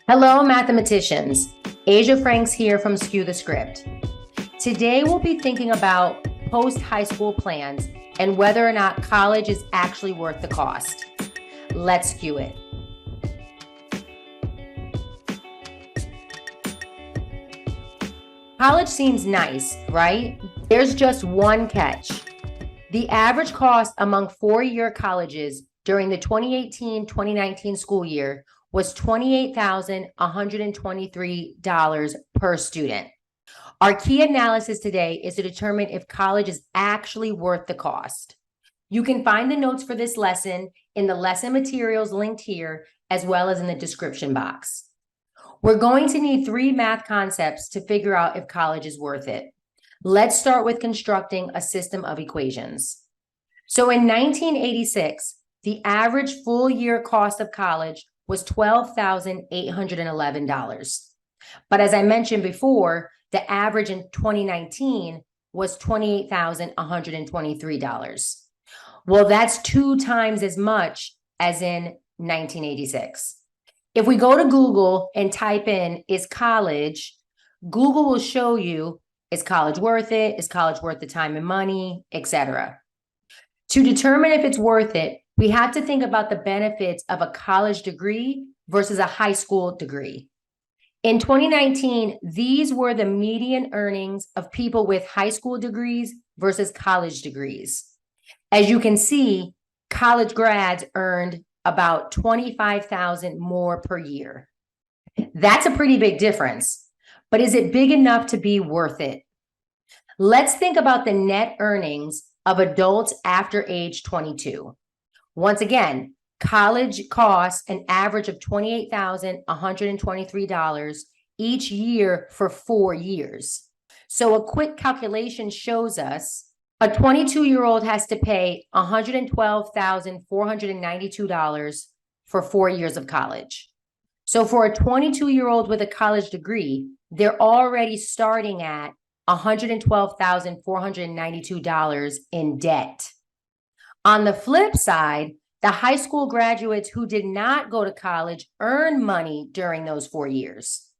Hello, mathematicians. Asia Franks here from Skew the Script. Today, we'll be thinking about post-high school plans and whether or not college is actually worth the cost. Let's skew it. College seems nice, right? There's just one catch. The average cost among four-year colleges during the 2018-2019 school year was $28,123 per student. Our key analysis today is to determine if college is actually worth the cost. You can find the notes for this lesson in the lesson materials linked here, as well as in the description box. We're going to need three math concepts to figure out if college is worth it. Let's start with constructing a system of equations. So in 1986, the average full year cost of college was $12,811. But as I mentioned before, the average in 2019 was $28,123. Well, that's 2 times as much as in 1986. If we go to Google and type in, is college, Google will show you, is college worth it? Is college worth the time and money, etc. To determine if it's worth it, we have to think about the benefits of a college degree versus a high school degree. In 2019, these were the median earnings of people with high school degrees versus college degrees. As you can see, college grads earned about $25,000 more per year. That's a pretty big difference, but is it big enough to be worth it? Let's think about the net earnings of adults after age 22. Once again, college costs an average of $28,123 each year for 4 years. So a quick calculation shows us a 22-year-old has to pay $112,492 for 4 years of college. So for a 22-year-old with a college degree, they're already starting at $112,492 in debt. On the flip side, the high school graduates who did not go to college earn money during those 4 years.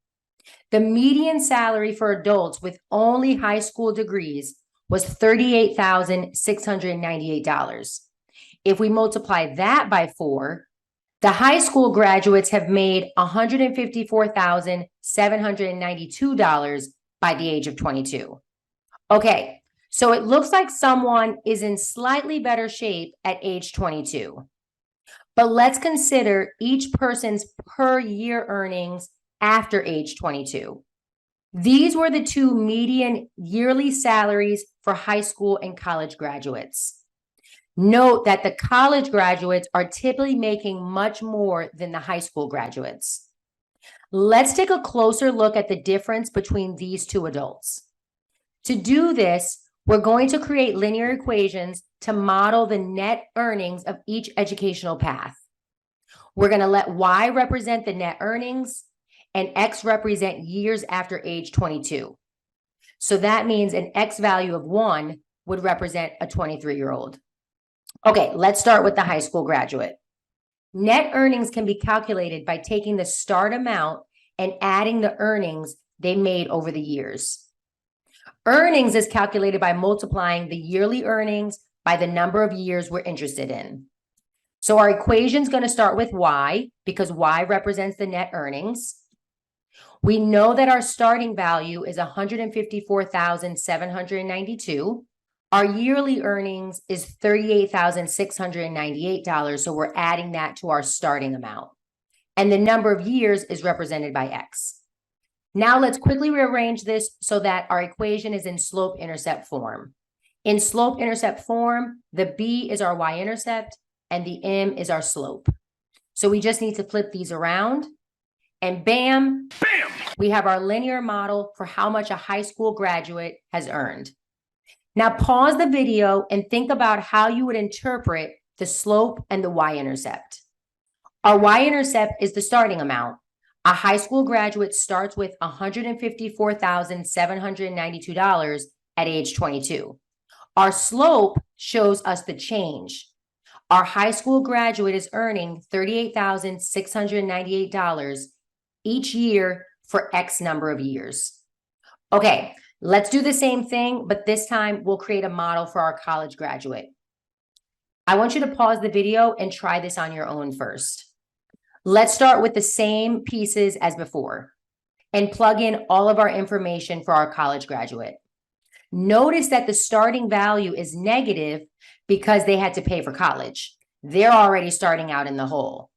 The median salary for adults with only high school degrees was $38,698. If we multiply that by 4, the high school graduates have made $154,792 by the age of 22. Okay, so it looks like someone is in slightly better shape at age 22. But let's consider each person's per year earnings after age 22. These were the two median yearly salaries for high school and college graduates. Note that the college graduates are typically making much more than the high school graduates. Let's take a closer look at the difference between these two adults. To do this, we're going to create linear equations to model the net earnings of each educational path. We're going to let Y represent the net earnings and X represent years after age 22. So that means an X value of 1 would represent a 23-year-old. Okay, let's start with the high school graduate. Net earnings can be calculated by taking the start amount and adding the earnings they made over the years. Earnings is calculated by multiplying the yearly earnings by the number of years we're interested in. So our equation is going to start with Y because Y represents the net earnings. We know that our starting value is $154,792. Our yearly earnings is $38,698, so we're adding that to our starting amount. And the number of years is represented by X. Now let's quickly rearrange this so that our equation is in slope-intercept form. In slope-intercept form, the B is our y-intercept and the M is our slope. So we just need to flip these around and bam, we have our linear model for how much a high school graduate has earned. Now pause the video and think about how you would interpret the slope and the y-intercept. Our y-intercept is the starting amount. A high school graduate starts with $154,792 at age 22. Our slope shows us the change. Our high school graduate is earning $38,698 each year for X number of years. Okay, let's do the same thing, but this time we'll create a model for our college graduate. I want you to pause the video and try this on your own first. Let's start with the same pieces as before and plug in all of our information for our college graduate. Notice that the starting value is negative because they had to pay for college. They're already starting out in the hole.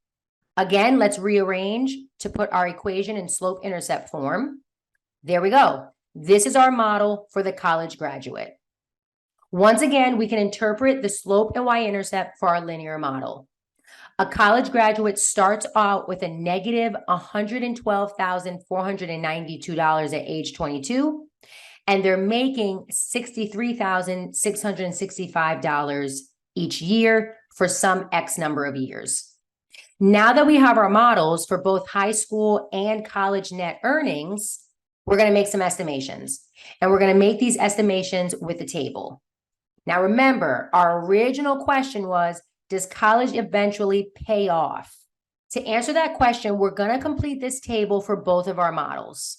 Again, let's rearrange to put our equation in slope-intercept form. There we go. This is our model for the college graduate. Once again, we can interpret the slope and y-intercept for our linear model. A college graduate starts out with a negative $112,492 at age 22, and they're making $63,665 each year for some X number of years. Now that we have our models for both high school and college net earnings, we're going to make some estimations, and we're going to make these estimations with the table. Now, remember, our original question was, does college eventually pay off? To answer that question, we're going to complete this table for both of our models.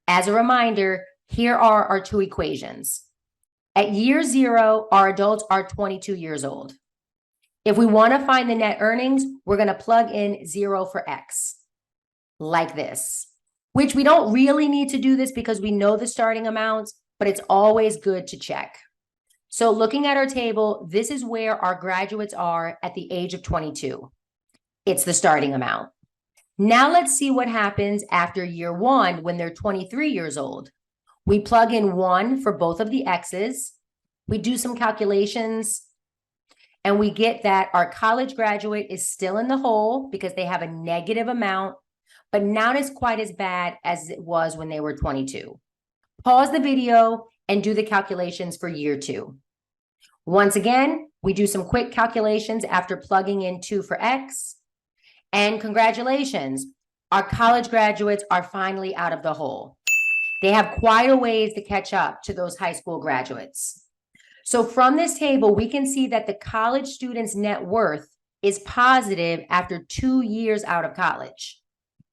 As a reminder, here are our two equations. At year 0, our adults are 22 years old. If we want to find the net earnings, we're going to plug in 0 for X, like this, which we don't really need to do this because we know the starting amounts, but it's always good to check. So looking at our table, this is where our graduates are at the age of 22. It's the starting amount. Now let's see what happens after year 1 when they're 23 years old. We plug in 1 for both of the X's. We do some calculations, and we get that our college graduate is still in the hole because they have a negative amount, but not as quite as bad as it was when they were 22. Pause the video and do the calculations for year 2. Once again, we do some quick calculations after plugging in 2 for X. And congratulations, our college graduates are finally out of the hole. They have quite a ways to catch up to those high school graduates. So from this table, we can see that the college student's net worth is positive after 2 years out of college.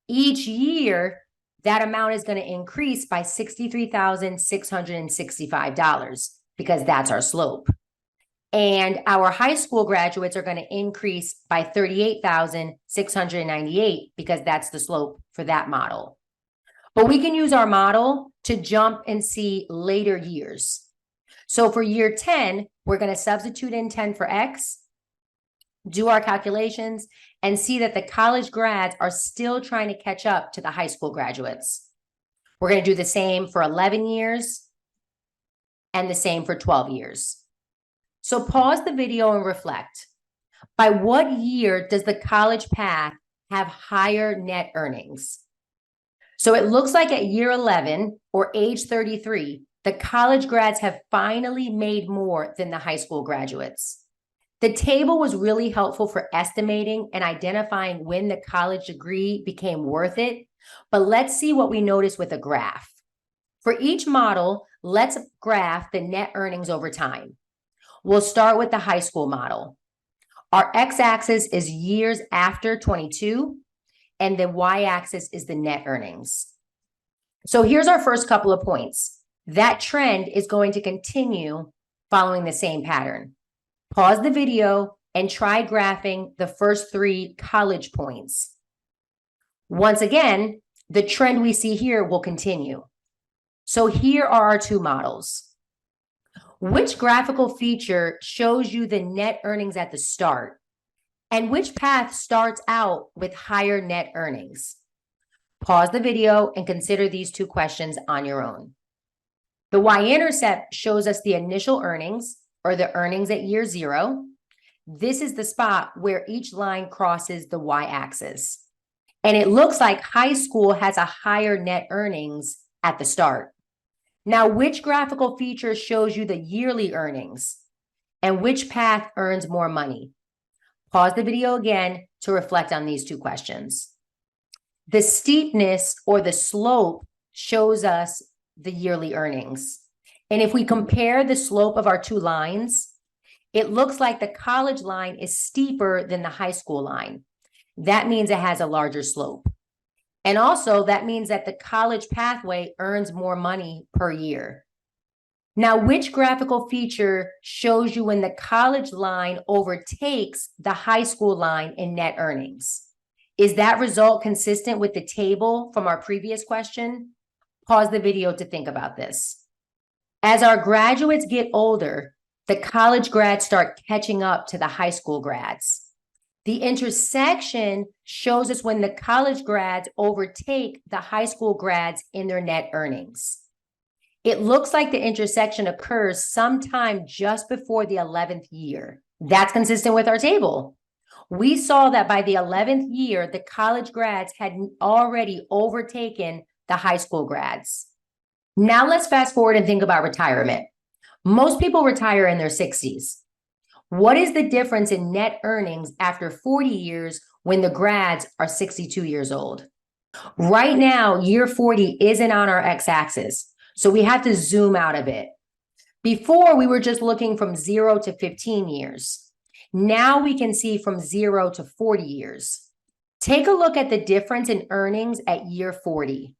Each year, that amount is going to increase by $63,665 because that's our slope. And our high school graduates are going to increase by $38,698 because that's the slope for that model. But we can use our model to jump and see later years. So for year 10, we're going to substitute in 10 for X, do our calculations, and see that the college grads are still trying to catch up to the high school graduates. We're going to do the same for 11 years and the same for 12 years. So pause the video and reflect. By what year does the college path have higher net earnings? So it looks like at year 11 or age 33, the college grads have finally made more than the high school graduates. The table was really helpful for estimating and identifying when the college degree became worth it, but let's see what we notice with a graph. For each model, let's graph the net earnings over time. We'll start with the high school model. Our x-axis is years after 22, and the y-axis is the net earnings. So here's our first couple of points. That trend is going to continue following the same pattern. Pause the video and try graphing the first 3 college points. Once again, the trend we see here will continue. So here are our 2 models. Which graphical feature shows you the net earnings at the start? And which path starts out with higher net earnings? Pause the video and consider these 2 questions on your own. The y-intercept shows us the initial earnings, or the earnings at year 0. This is the spot where each line crosses the y-axis. And it looks like high school has a higher net earnings at the start. Now, which graphical feature shows you the yearly earnings? And which path earns more money? Pause the video again to reflect on these 2 questions. The steepness or the slope shows us the yearly earnings. And if we compare the slope of our 2 lines, it looks like the college line is steeper than the high school line. That means it has a larger slope. And also that means that the college pathway earns more money per year. Now, which graphical feature shows you when the college line overtakes the high school line in net earnings? Is that result consistent with the table from our previous question? Pause the video to think about this. As our graduates get older, the college grads start catching up to the high school grads. The intersection shows us when the college grads overtake the high school grads in their net earnings. It looks like the intersection occurs sometime just before the 11th year. That's consistent with our table. We saw that by the 11th year, the college grads had already overtaken the high school grads. Now let's fast forward and think about retirement. Most people retire in their 60s. What is the difference in net earnings after 40 years when the grads are 62 years old? Right now, year 40 isn't on our x-axis. So we have to zoom out a bit. Before, we were just looking from 0 to 15 years. Now we can see from 0 to 40 years. Take a look at the difference in earnings at year 40.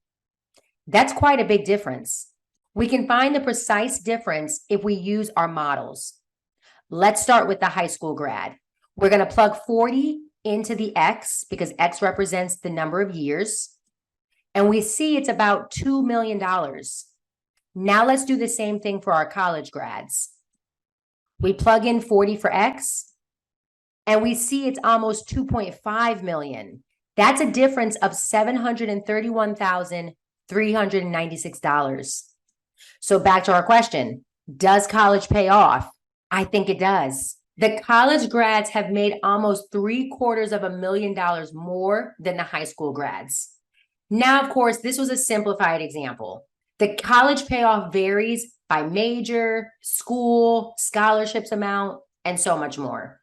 That's quite a big difference. We can find the precise difference if we use our models. Let's start with the high school grad. We're going to plug 40 into the X because X represents the number of years. And we see it's about $2 million. Now let's do the same thing for our college grads. We plug in 40 for X, and we see it's almost 2.5 million. That's a difference of $731,396. So back to our question, does college pay off? I think it does. The college grads have made almost $750,000 more than the high school grads. Now, of course, this was a simplified example. The college payoff varies by major, school, scholarships amount, and so much more.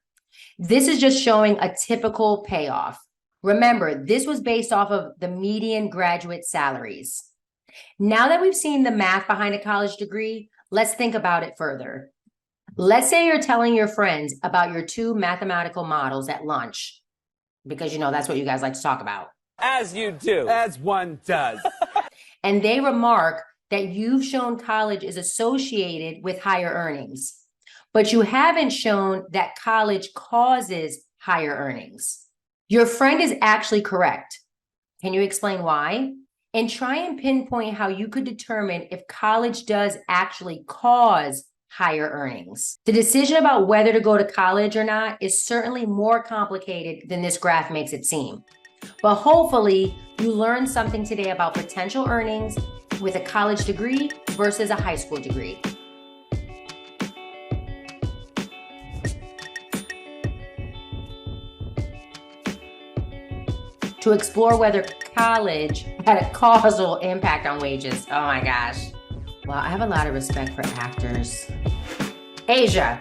This is just showing a typical payoff. Remember, this was based off of the median graduate salaries. Now that we've seen the math behind a college degree, let's think about it further. Let's say you're telling your friends about your two mathematical models at lunch, because you know that's what you guys like to talk about. As you do. As one does. And they remark that you've shown college is associated with higher earnings, but you haven't shown that college causes higher earnings. Your friend is actually correct. Can you explain why? And try and pinpoint how you could determine if college does actually cause higher earnings. The decision about whether to go to college or not is certainly more complicated than this graph makes it seem. But hopefully you learned something today about potential earnings with a college degree versus a high school degree. To explore whether college had a causal impact on wages. Oh my gosh. Well, I have a lot of respect for actors. Asia,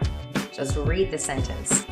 just read the sentence.